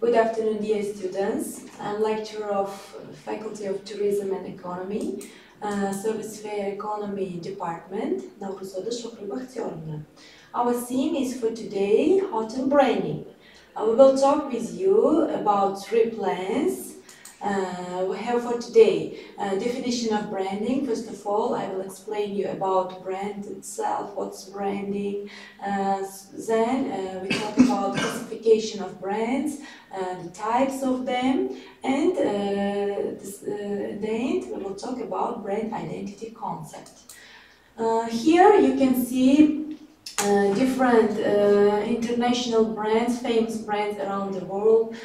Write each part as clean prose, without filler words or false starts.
Good afternoon, dear students. I'm lecturer of Faculty of Tourism and Economy, Service Fair Economy Department, Navro, Shoxro y Baxtiyorovna. Our theme is for today, hotel branding. We will talk with you about three plans we have for today. Definition of branding. First of all, I will explain you about brand itself, what's branding. Then we talk about classification of brands, the types of them, and then we will talk about brand identity concept. Here you can see different international brands, famous brands around the world.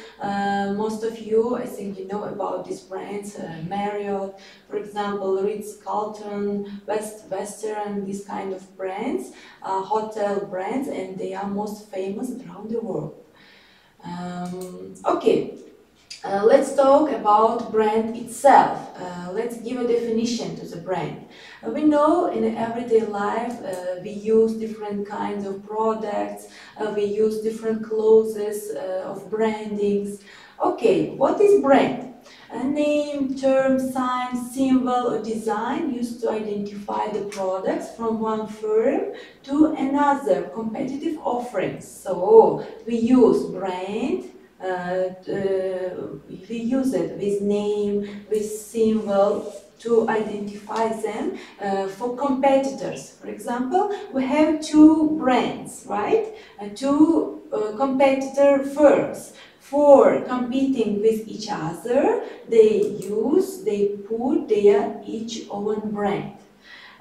Most of you, I think you know about these brands, Marriott, for example, Ritz-Carlton, Western, these kind of brands, hotel brands, and they are most famous around the world. Okay. Let's talk about brand itself. Let's give a definition to the brand. We know in everyday life we use different kinds of products, we use different clothes of brandings. Okay, what is brand? A name, term, sign, symbol or design used to identify the products from one firm to another, competitive offerings. So we use brand. We use it with name, with symbol to identify them for competitors. For example, we have two brands, right? Two competitor firms. For competing with each other, they put their each own brand.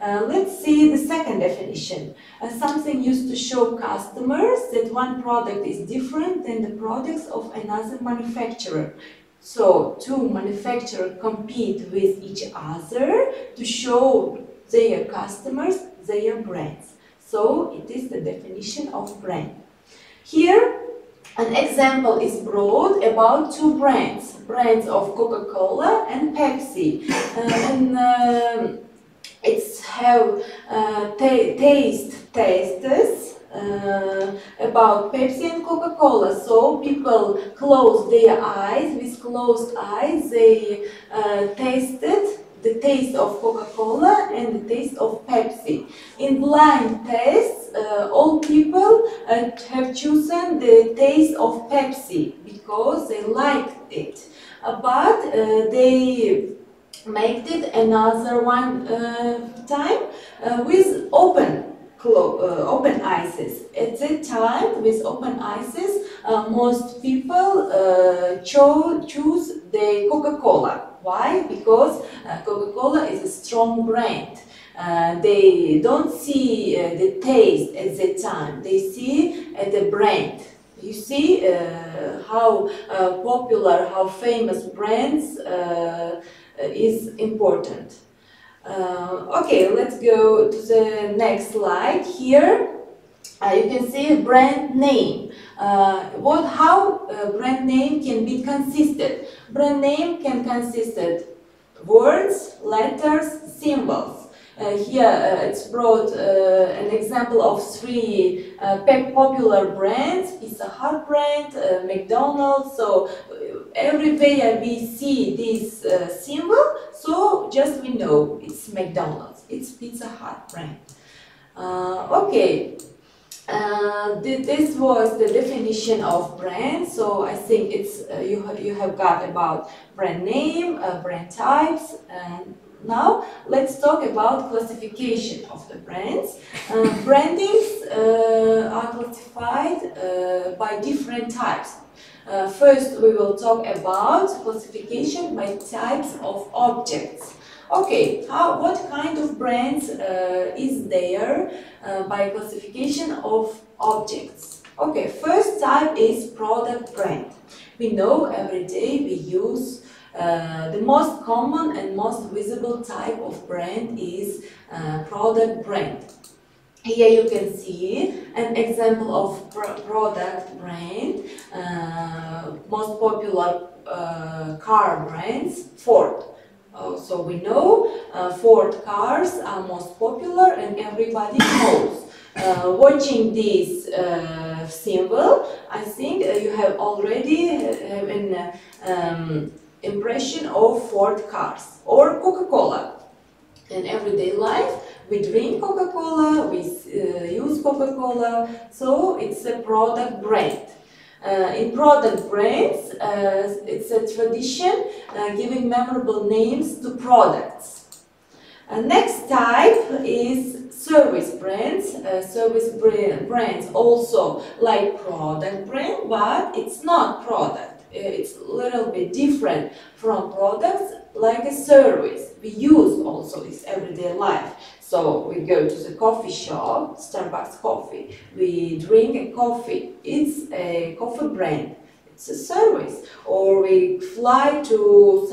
Let's see the second definition. Something used to show customers that one product is different than the products of another manufacturer. So, two manufacturers compete with each other to show their customers their brands. So, it is the definition of brand. Here, an example is brought about two brands of Coca-Cola and Pepsi. It's have tastes about Pepsi and Coca-Cola. So people close their eyes. With closed eyes, they tasted the taste of Coca-Cola and the taste of Pepsi. In blind tests, all people have chosen the taste of Pepsi because they liked it. But they make it another one time with open eyes. At that time, with open eyes, most people choose the Coca-Cola. Why? Because Coca-Cola is a strong brand. They don't see the taste at that time. They see the brand. You see how popular, how famous brands is important. Okay, let's go to the next slide. Here you can see a brand name. How brand name can be consisted? Brand name can consist of words, letters, symbols. Here it's brought an example of three popular brands: Pizza Hut brand, McDonald's. So everywhere we see this symbol, so just we know it's McDonald's, it's Pizza Hut brand. Okay. This was the definition of brand, so I think it's you have got about brand name, brand types, and now let's talk about classification of the brands. Brandings are classified by different types. First, we will talk about classification by types of objects. Okay, what kind of brands is there by classification of objects? Okay, first type is product brand. We know every day we use the most common and most visible type of brand is product brand. Here you can see an example of product brand. Most popular car brands, Ford. So we know Ford cars are most popular and everybody knows. Watching this symbol, I think you have already have an impression of Ford cars or Coca-Cola. In everyday life, we drink Coca-Cola, we use Coca-Cola, so it's a product brand. In product brands, it's a tradition giving memorable names to products. Next type is service brands. Service brands also like product brand, but it's not product. It's a little bit different from products, like a service. We use also this everyday life. So we go to the coffee shop, Starbucks coffee. We drink a coffee. It's a coffee brand. It's a service. Or we fly to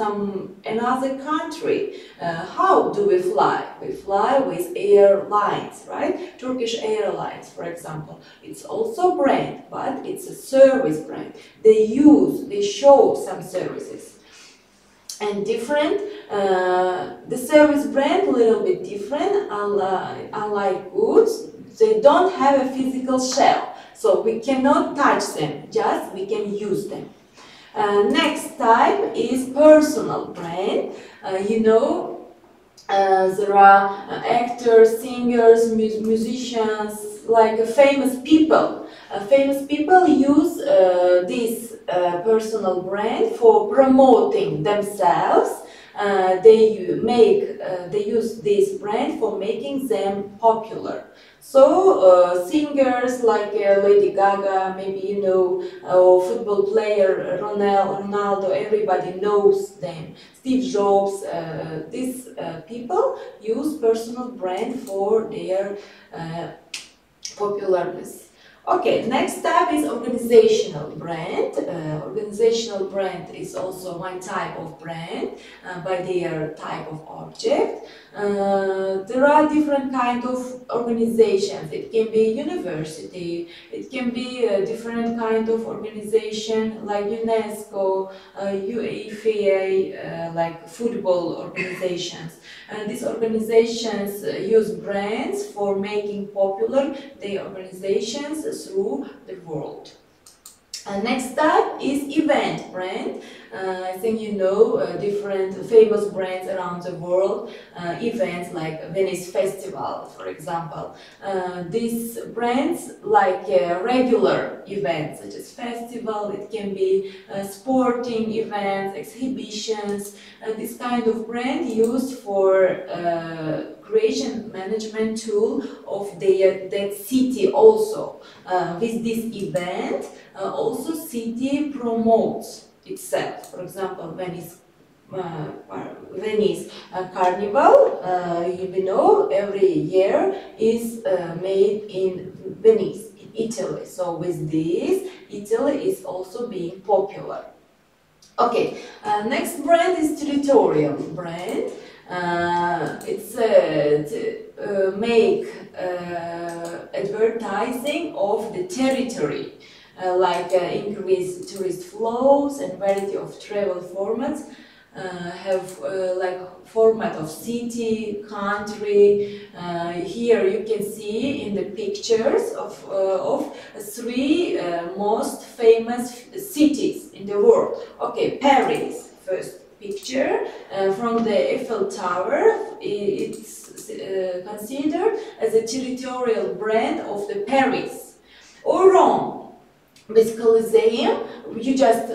another country. How do we fly? We fly with airlines, right? Turkish Airlines, for example. It's also a brand, but it's a service brand. They show some services. And different, the service brand a little bit different, unlike goods, they don't have a physical shell, so we cannot touch them, just we can use them. Next type is personal brand. There are actors, singers, musicians, like famous people. Famous people use this personal brand for promoting themselves. They use this brand for making them popular. So singers like Lady Gaga, maybe or football player Ronaldo, everybody knows them. Steve Jobs, these people use personal brand for their popularness. Okay, next type is organizational brand. Organizational brand is also one type of brand by their type of object. There are different kinds of organizations. It can be university, it can be a different kind of organization like UNESCO, UEFA, like football organizations. And these organizations use brands for making popular their organizations through the world. Next type is event brand. I think different famous brands around the world, events like Venice Festival, for example. These brands like regular events such as festival, it can be sporting events, exhibitions, this kind of brand used for creation management tool of that city also. With this event, also city promotes itself. For example, Venice Carnival, every year is made in Venice, in Italy. So with this, Italy is also being popular. Okay, next brand is territorial brand. It's to make advertising of the territory, like increased tourist flows and variety of travel formats. Have like format of city, country. Here you can see in the pictures of three most famous cities in the world. Okay, Paris, first picture from the Eiffel Tower. It's considered as a territorial brand of the Paris. Or Rome. With Colosseum, you just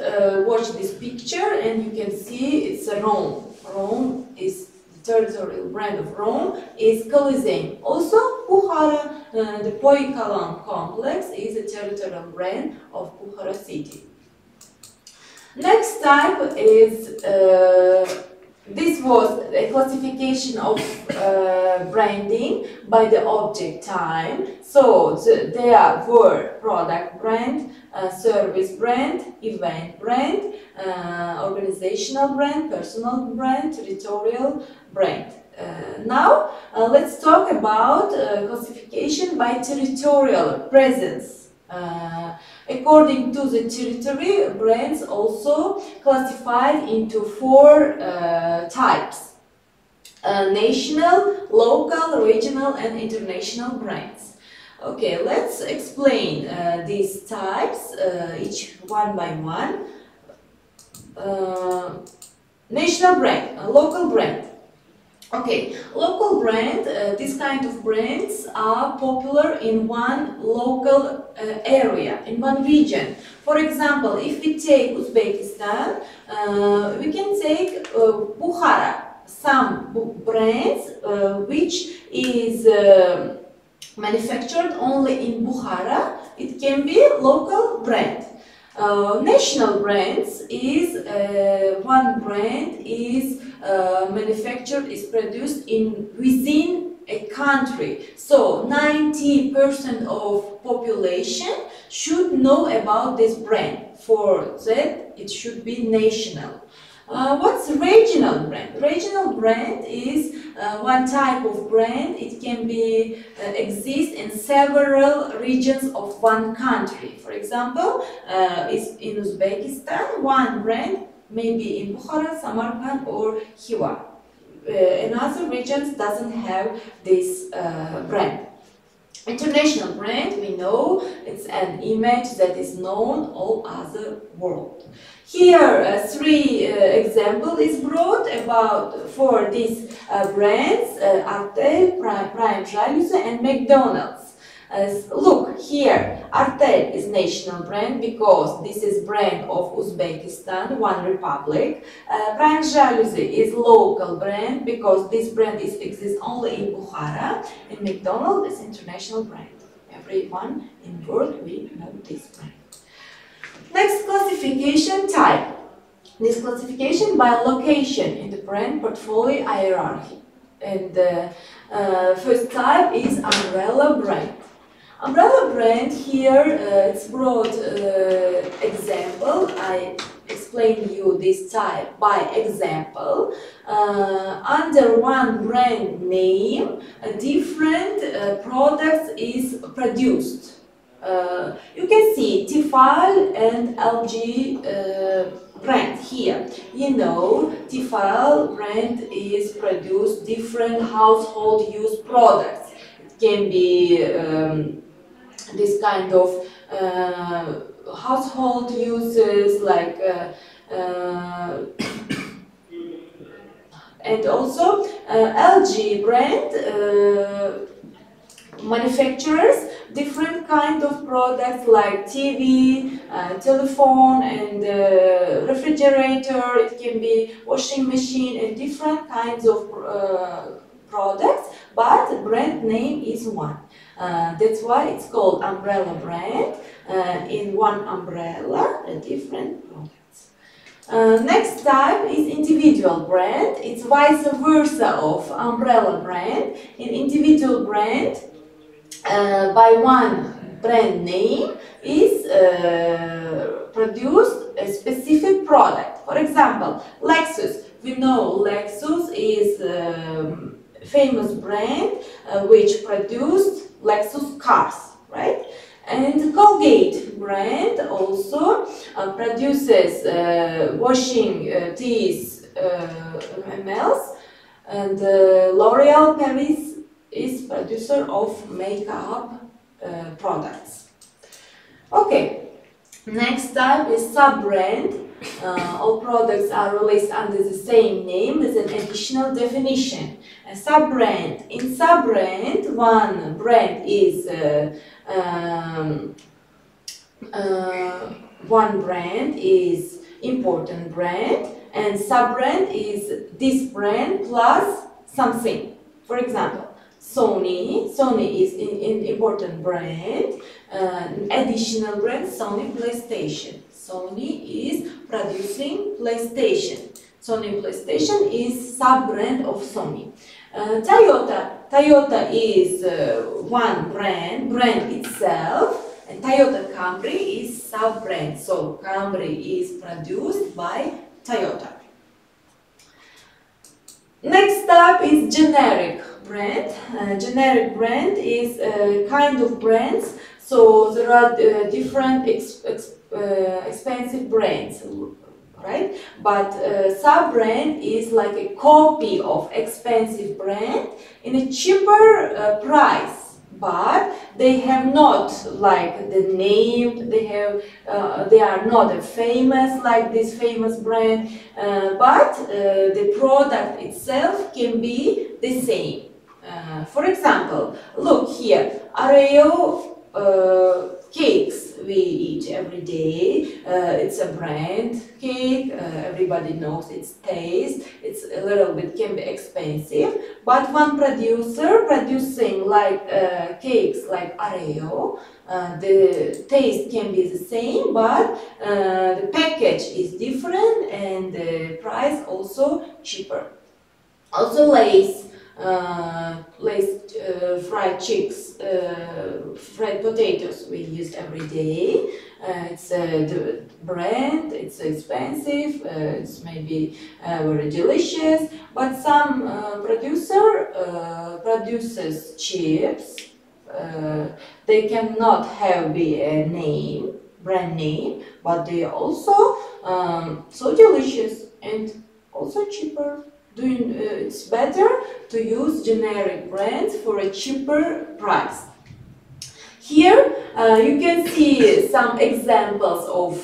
watch this picture and you can see it's a Rome. Rome is the territorial brand of Rome is Colosseum. Also, Bukhara, the Poikalan complex is a territorial brand of Bukhara city. Next type is this was a classification of branding by the object time. So there were product brand, service brand, event brand, organizational brand, personal brand, territorial brand. Now let's talk about classification by territorial presence. According to the territory, brands also classified into four types: national, local, regional, and international brands. Okay, let's explain these types, each one by one. National brand, local brand. Okay, local brand, this kind of brands are popular in one local area, in one region. For example, if we take Uzbekistan, we can take Bukhara, some brands which is manufactured only in Bukhara, it can be local brand. National brands is one brand is manufactured, is produced in within a country. So 90% of population should know about this brand. For that, it should be national. What's regional brand? Regional brand is one type of brand. It can be exist in several regions of one country. For example, is in Uzbekistan, one brand may be in Bukhara, Samarkand, or Khiva. In other regions doesn't have this brand. International brand, we know it's an image that is known all over the world. Here, three example is brought about for these brands: Artel, Prime Jalusa, and McDonald's. Look here, Artel is national brand because this is brand of Uzbekistan, one republic. Prime Jalusi is local brand because this brand exists only in Bukhara, and McDonald's is international brand. Everyone in the world will know this brand. Next classification type. This classification by location in the brand portfolio hierarchy. And the first type is umbrella brand. Umbrella brand here, it's brought example. I explain you this type by example. Under one brand name, different products is produced. You can see Tefal and LG brand here. You know, Tefal brand is produced different household use products. It can be this kind of household uses like and also LG brand manufacturers different kind of products like TV, telephone, and refrigerator. It can be washing machine and different kinds of products, but the brand name is one. That's why it's called umbrella brand. In one umbrella, different products. Next type is individual brand. It's vice versa of umbrella brand. In individual brand, by one brand name is produced a specific product. For example, Lexus. We know Lexus is famous brand which produced Lexus cars, right? And Colgate brand also produces washing teeth mls, and L'Oreal Paris is producer of makeup products. Okay, next type is sub-brand. All products are released under the same name with an additional definition. A sub-brand. In sub-brand, one brand is important brand, and sub-brand is this brand plus something. For example, Sony is an important brand. Additional brand, Sony PlayStation. Sony is producing PlayStation. Sony PlayStation is sub-brand of Sony. Toyota is one brand itself, and Toyota Camry is sub-brand. So Camry is produced by Toyota. Next up is generic brand. Generic brand is a kind of brands. So there are different expensive brands, right? But sub-brand is like a copy of expensive brand in a cheaper price but they have not like the name. They are not famous like this famous brand, but the product itself can be the same. For example, look here, Oreo cakes we eat every day. It's a brand cake. Everybody knows its taste. It's a little bit can be expensive, but one producer producing like cakes like Oreo, the taste can be the same, but the package is different and the price also cheaper. Also Lay's fried chicks, fried potatoes we use every day. It's the brand, it's expensive, it's maybe very delicious, but some producer produces chips. They cannot have a name, brand name, but they are also so delicious and also cheaper. It's better to use generic brands for a cheaper price. Here you can see some examples of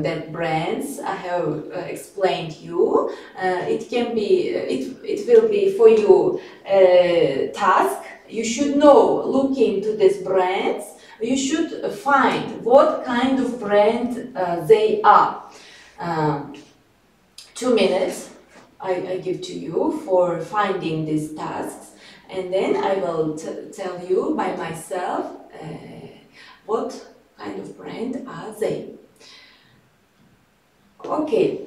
that brands I have explained you. It will be for you a task. You should know, look into these brands. You should find what kind of brand they are. 2 minutes. I give to you for finding these tasks, and then I will tell you by myself what kind of brand are they. Okay,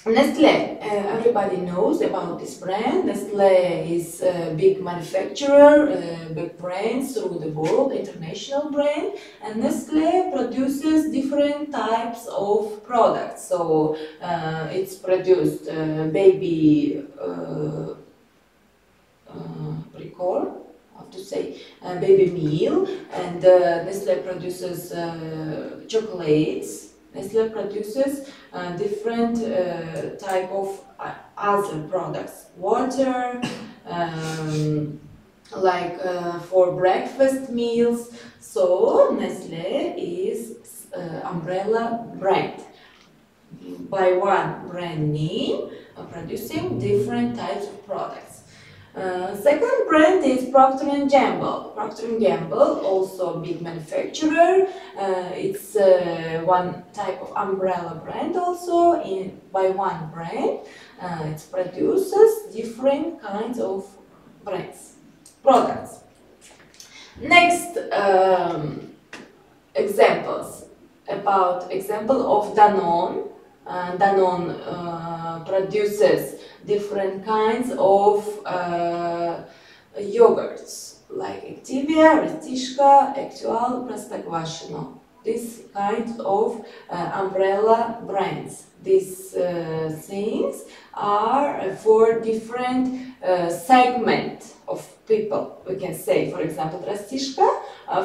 Nestle, everybody knows about this brand. Nestle is a big manufacturer, big brands through the world, international brand, and Nestle produces different types of products. So it's produced baby recall, how to say, baby meal, and Nestle produces chocolates. Nestle produces different type of other products, water, like for breakfast meals. So Nestle is umbrella brand. By one brand name, producing different types of products. Second brand is Procter & Gamble. Procter & Gamble, also a big manufacturer. It's one type of umbrella brand also. By one brand, it produces different kinds of products. Next example of Danone. Danone produces different kinds of yogurts like Activia, Restishka, Actual, Простоквашино. These kinds of umbrella brands. These things are for different segment of people. We can say, for example, Restishka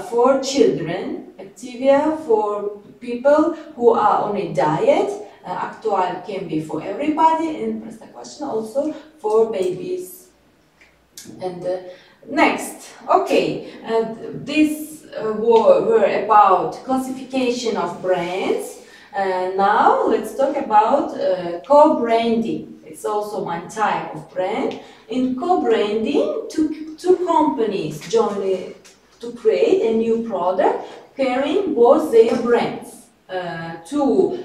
for children, Activia for people who are on a diet. Actual can be for everybody, and Простоквашино also for babies. And next, okay, these were about classification of brands. Now let's talk about co-branding. It's also one type of brand. In co-branding, two companies join to create a new product carrying both their brands. Two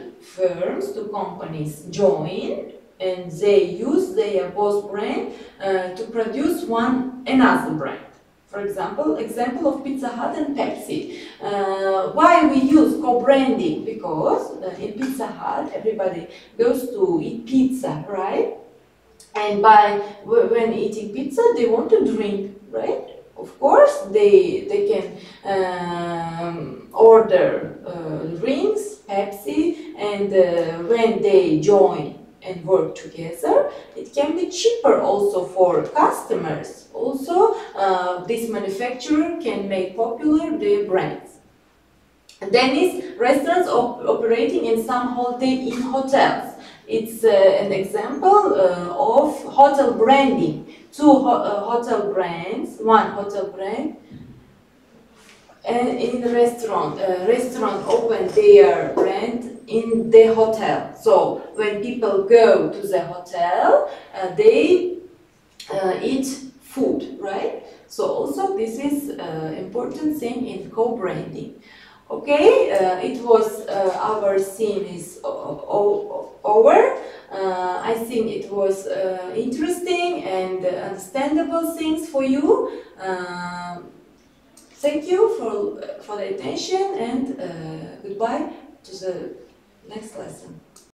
companies join and they use their both brand to produce another brand. For example of Pizza Hut and Pepsi. Why we use co-branding? Because in Pizza Hut everybody goes to eat pizza, right? And when eating pizza they want to drink, right? Of course they can order drinks, Pepsi, and when they join and work together, it can be cheaper also for customers. Also, this manufacturer can make popular their brands. And then is restaurants operating in some hotels. It's an example of hotel branding. Two hotel brands, one hotel brand And in restaurant open their brand in the hotel. So when people go to the hotel, they eat food, right? So also this is important thing in co-branding. Okay, it was our scene is over. I think it was interesting and understandable things for you. Thank you for the attention and goodbye to the next lesson.